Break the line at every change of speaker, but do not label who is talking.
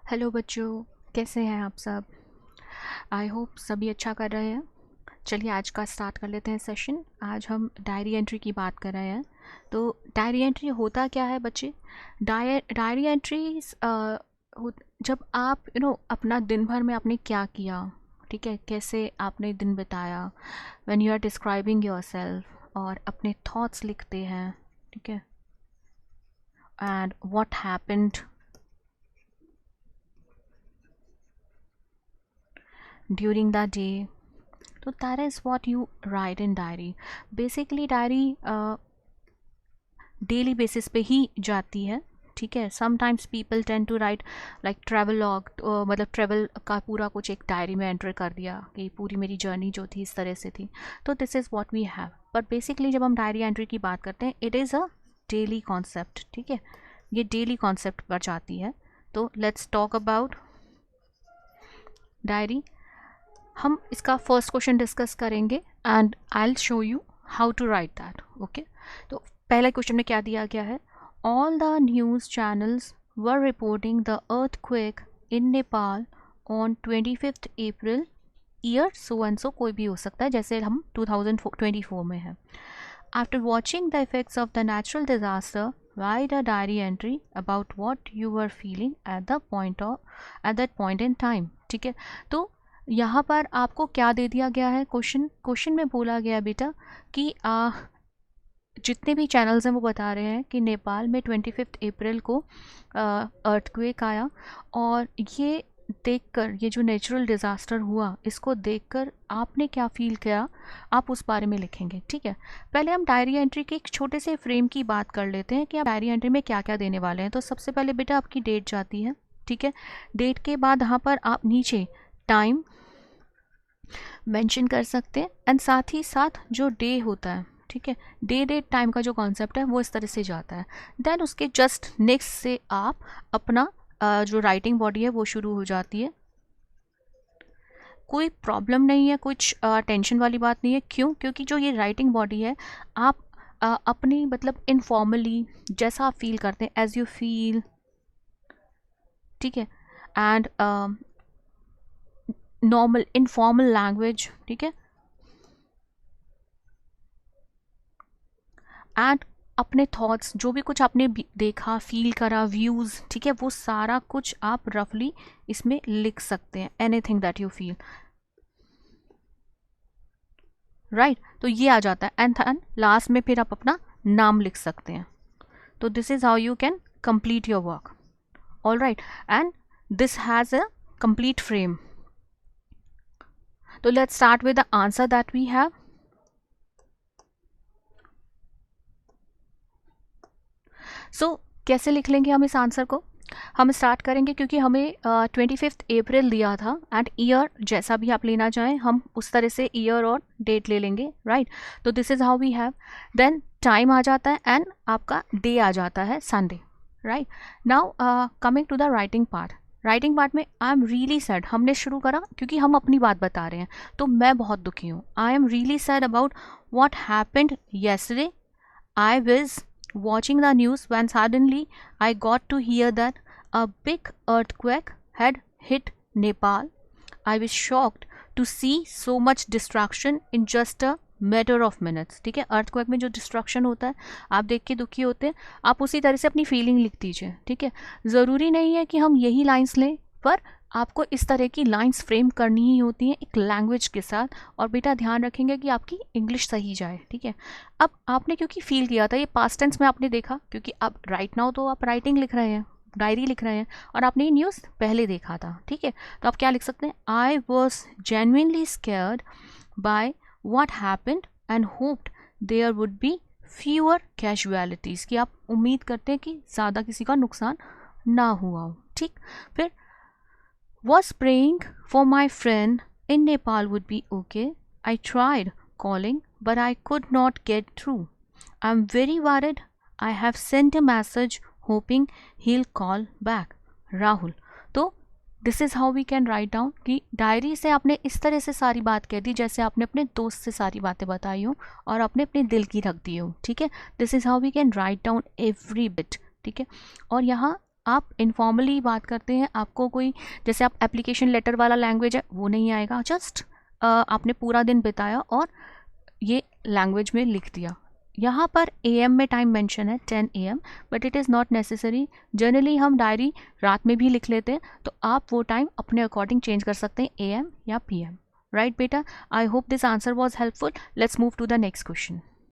Hello बच्चों, कैसे हैं आप सब। आई होप सभी अच्छा कर रहे हैं। चलिए आज का स्टार्ट कर लेते हैं सेशन। आज हम डायरी एंट्री की बात कर रहे हैं। तो डायरी एंट्री होता क्या है बच्चे। डायरी एंट्री जब आप अपना दिन भर में आपने क्या किया, ठीक है, कैसे आपने दिन बिताया, when you are describing yourself और अपने थॉट्स लिखते हैं, ठीक है, and what happened during the day. तो that is what you write in diary. Basically diary daily basis पे ही जाती है, ठीक है। Sometimes people tend to write like travel log, मतलब ट्रैवल का पूरा कुछ एक डायरी में एंटर कर दिया कि पूरी मेरी जर्नी जो थी इस तरह से थी। तो this is what we have. But basically जब हम डायरी एंट्री की बात करते हैं, it is a daily concept, ठीक है, ये डेली कॉन्सेप्ट पर जाती है। तो लेट्स टॉक अबाउट डायरी। हम इसका फर्स्ट क्वेश्चन डिस्कस करेंगे and I will show you how to write that, okay. तो पहले क्वेश्चन में क्या दिया गया है, all the news channels were reporting the earthquake in Nepal on 25 April year so and so, कोई भी हो सकता है, जैसे हम 2024 में है। After watching the effects of the natural disaster right a diary entry about what you were feeling at that point in time, ठीक है। तो यहाँ पर आपको क्या दे दिया गया है, क्वेश्चन में बोला गया है बेटा कि जितने भी चैनल्स हैं वो बता रहे हैं कि नेपाल में 25 अप्रैल को अर्थक्वेक आया, और ये देखकर, ये जो नेचुरल डिज़ास्टर हुआ, इसको देखकर आपने क्या फील किया, आप उस बारे में लिखेंगे, ठीक है। पहले हम डायरी एंट्री के एक छोटे से फ्रेम की बात कर लेते हैं कि आप डायरी एंट्री में क्या क्या देने वाले हैं। तो सबसे पहले बेटा आपकी डेट जाती है, ठीक है। डेट के बाद यहाँ पर आप नीचे टाइम मेंशन कर सकते हैं, एंड साथ ही साथ जो डे होता है, ठीक है, डे डेट टाइम का जो कॉन्सेप्ट है वो इस तरह से जाता है। देन उसके जस्ट नेक्स्ट से आप अपना जो राइटिंग बॉडी है वो शुरू हो जाती है। कोई प्रॉब्लम नहीं है, कुछ टेंशन वाली बात नहीं है। क्यों? क्योंकि जो ये राइटिंग बॉडी है, आप अपनी मतलब इनफॉर्मली जैसा आप फील करते हैं, एज यू फील, ठीक है, एंड नॉर्मल इनफॉर्मल लैंग्वेज, ठीक है, एंड अपने थॉट्स, जो भी कुछ आपने देखा, फील करा, व्यूज़, ठीक है, वो सारा कुछ आप रफली इसमें लिख सकते हैं, anything that you feel, right. तो ये आ जाता है, एंड लास्ट में फिर आप अपना नाम लिख सकते हैं। तो this is how you can complete your work, all right, and this has a complete frame. तो let's start with the answer that we have. So कैसे लिख लेंगे हम इस आंसर को, हम स्टार्ट करेंगे क्योंकि हमें 25 अप्रैल दिया था, एंड ईयर जैसा भी आप लेना चाहें हम उस तरह से ईयर और डेट ले लेंगे, राइट। तो this is how we have. Then time आ जाता है एंड आपका डे आ जाता है Sunday, right. Now coming to the writing part. Writing part में आई एम रियली सैड, हमने शुरू करा क्योंकि हम अपनी बात बता रहे हैं, तो मैं बहुत दुखी हूँ। I am really sad about what happened yesterday. I was watching the news when suddenly I got to hear that a big earthquake had hit Nepal. I was shocked to see so much destruction in just a matter of minutes. ठीक है, earthquake में जो destruction होता है आप देख के दुखी होते हैं, आप उसी तरह से अपनी फीलिंग लिख दीजिए, ठीक है। ज़रूरी नहीं है कि हम यही लाइंस लें, पर आपको इस तरह की लाइंस फ्रेम करनी ही होती हैं एक लैंग्वेज के साथ, और बेटा ध्यान रखेंगे कि आपकी इंग्लिश सही जाए, ठीक है। अब आपने क्योंकि फील किया था, ये पास्ट टेंस में आपने देखा, क्योंकि अब राइट नाउ तो आप राइटिंग लिख रहे हैं, डायरी लिख रहे हैं, और आपने ये न्यूज़ पहले देखा था, ठीक है। तो आप क्या लिख सकते हैं, I was genuinely scared by what happened and hoped there would be fewer casualties, कि आप उम्मीद करते हैं कि ज़्यादा किसी का नुकसान ना हुआ हो, ठीक। फिर was praying for my friend in Nepal would be okay. I tried calling, but I could not get through. I'm very worried. I have sent a message hoping he'll call back. Rahul. तो this is how we can write down कि diary से आपने इस तरह से सारी बात कह दी जैसे आपने अपने दोस्त से सारी बातें बताई हो और आपने अपने दिल की रख दी हो, ठीक है। This is how we can write down every bit, ठीक है। और यहाँ आप इनफॉर्मली बात करते हैं, आपको कोई जैसे आप एप्लीकेशन लेटर वाला लैंग्वेज है वो नहीं आएगा, जस्ट आपने पूरा दिन बिताया और ये लैंग्वेज में लिख दिया। यहाँ पर AM में टाइम मेंशन है 10 AM, but it is not necessary. Generally हम डायरी रात में भी लिख लेते हैं, तो आप वो टाइम अपने अकॉर्डिंग चेंज कर सकते हैं AM या PM। राइट बेटा, I hope this answer was helpful. Let's move to the next question.